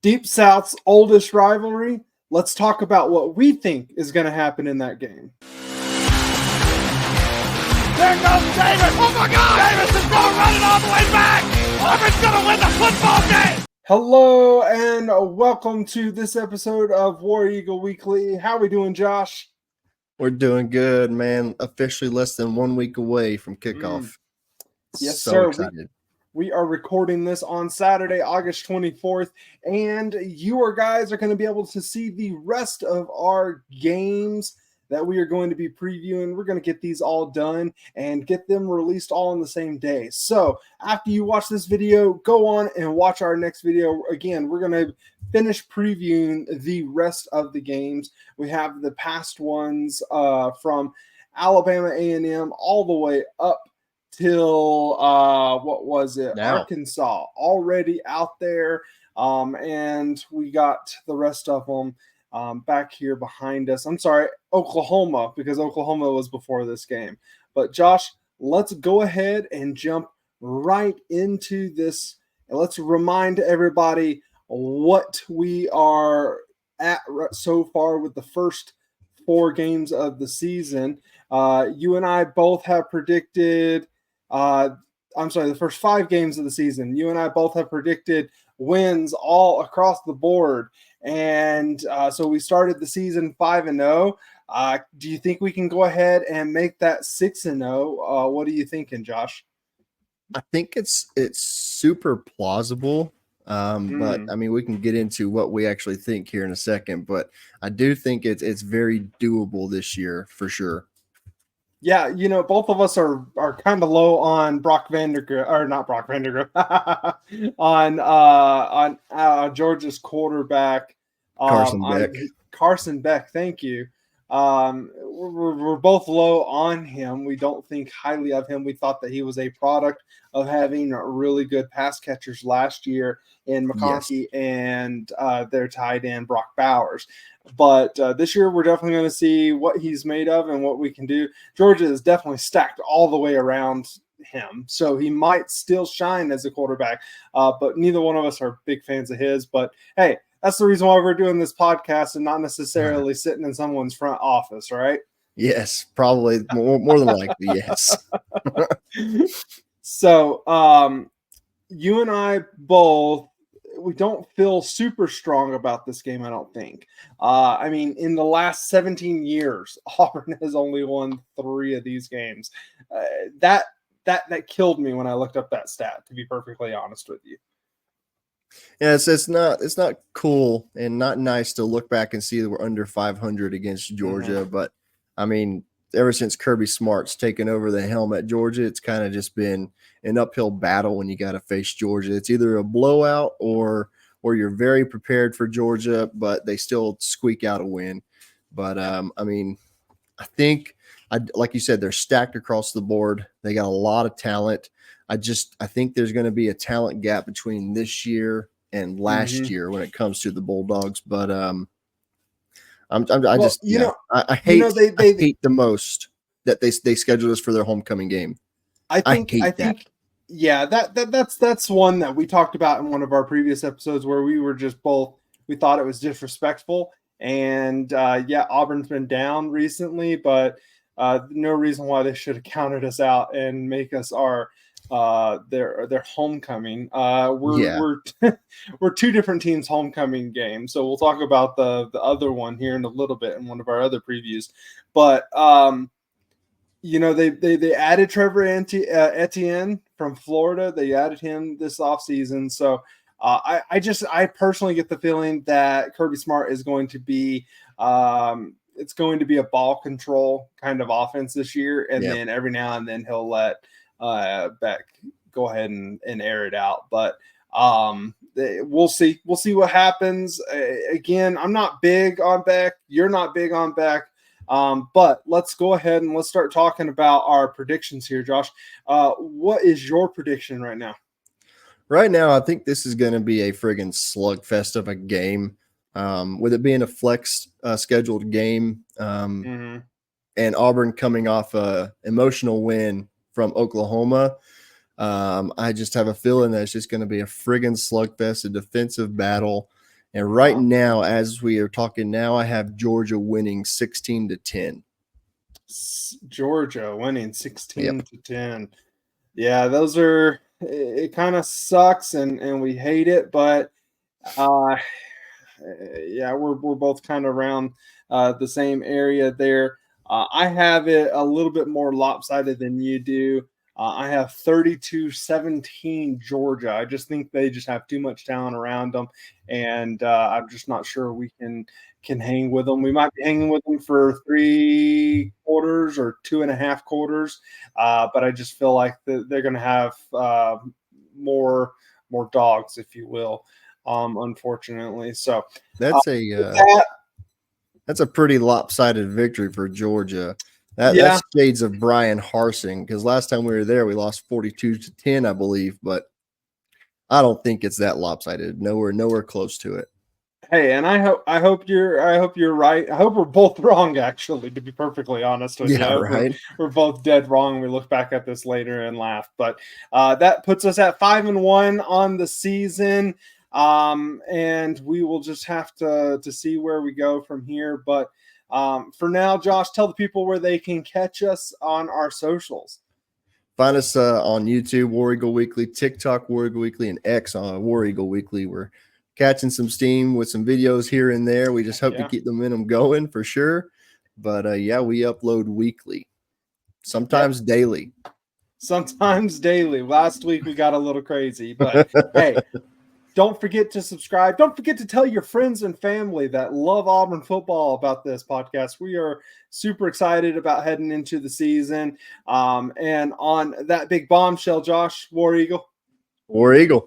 Deep South's oldest rivalry. Let's talk about what we think is going to happen in that game. There goes Davis. Oh my God! Davis is going to run it all the way back. Auburn's going to win the football game. Hello and welcome to this episode of War Eagle Weekly. How are we doing, Josh? We're doing good, man. Officially less than 1 week away from kickoff. Yes, so sir. Excited. We are recording this on Saturday, August 24th, and you guys are going to be able to see the rest of our games that we are going to be previewing. We're going to get these all done and get them released all on the same day. So after you watch this video, go on and watch our next video. Again, we're going to finish previewing the rest of the games. We have the past ones from Alabama A&M all the way up till Arkansas already out there, and we got the rest of them back here behind us. I'm sorry, Oklahoma, because Oklahoma was before this game. But Josh, let's go ahead and jump right into this, and let's remind everybody what we are at so far with the first 4 games of the season. You and I both have predicted the first 5 games of the season. You and I both have predicted wins all across the board. And so we started the season 5-0. Do you think we can go ahead and make that 6-0? What are you thinking, Josh? I think it's super plausible. But I mean, we can get into what we actually think here in a second, but I do think it's very doable this year for sure. Yeah, both of us are kind of low on Brock Vandergriff, or not Brock Vandergriff, on Georgia's quarterback, Carson Beck. Thank you. We're both low on him. We don't think highly of him. We thought that he was a product of having really good pass catchers last year in McConkey and their tight end Brock Bowers. But this year, we're definitely going to see what he's made of and what we can do. Georgia is definitely stacked all the way around him, so he might still shine as a quarterback. But neither one of us are big fans of his. But hey, that's the reason why we're doing this podcast and not necessarily sitting in someone's front office, right? Yes, probably more than likely, yes. So you and I both, we don't feel super strong about this game, I don't think. I mean, in the last 17 years, Auburn has only won 3 of these games. That killed me when I looked up that stat, to be perfectly honest with you. Yeah, it's not cool and not nice to look back and see that we're under 500 against Georgia. But I mean, ever since Kirby Smart's taken over the helm at Georgia, it's kind of just been an uphill battle when you got to face Georgia. It's either a blowout or you're very prepared for Georgia, but they still squeak out a win. But I mean, I think, like you said, they're stacked across the board. They got a lot of talent. I think there's going to be a talent gap between this year and last year when it comes to the Bulldogs. But I hate the most that they scheduled us for their homecoming game. I think yeah, that's one that we talked about in one of our previous episodes where we were just both, we thought it was disrespectful. And Auburn's been down recently, but no reason why they should have counted us out and make us their homecoming. We're 2 different teams' homecoming games, so we'll talk about the other one here in a little bit in one of our other previews. But they added Trevor Etienne from Florida. They added him this offseason, so I personally get the feeling that Kirby Smart is going to be it's going to be a ball control kind of offense this year, and then every now and then he'll let Beck go ahead and air it out. But we'll see what happens. Again, I'm not big on Beck. You're not big on Beck. But let's go ahead and let's start talking about our predictions here, Josh. What is your prediction right now? Right now, I think this is going to be a friggin' slugfest of a game. With it being a flex scheduled game, and Auburn coming off a emotional win from Oklahoma, I just have a feeling that it's just going to be a friggin' slugfest, a defensive battle. And right now, as we are talking now, I have Georgia winning 16-10. Georgia winning 16-10. Yeah, those are. It kind of sucks, and we hate it, but yeah, we're both kind of around the same area there. I have it a little bit more lopsided than you do. I have 32-17 Georgia. I just think they just have too much talent around them, and I'm just not sure we can hang with them. We might be hanging with them for 3/4 or 2.5 quarters, but I just feel like they're going to have more dogs, if you will. Unfortunately, so That's a pretty lopsided victory for Georgia. That's shades of Brian Harsing, because last time we were there, we lost 42-10, I believe, but I don't think it's that lopsided. Nowhere close to it. Hey, and I hope you're right. I hope we're both wrong, actually, to be perfectly honest with you. Right. We're both dead wrong. We look back at this later and laugh. But that puts us at 5-1 on the season. And we will just have to see where we go from here. But for now, Josh, tell the people where they can catch us on our socials. Find us on YouTube, War Eagle Weekly, TikTok, War Eagle Weekly, and X on War Eagle Weekly. We're catching some steam with some videos here and there. We just hope to keep the momentum going for sure. But yeah, we upload weekly, sometimes daily. Sometimes daily. Last week we got a little crazy, but hey, don't forget to subscribe. Don't forget to tell your friends and family that love Auburn football about this podcast. We are super excited about heading into the season. And on that big bombshell, Josh, War Eagle. War Eagle.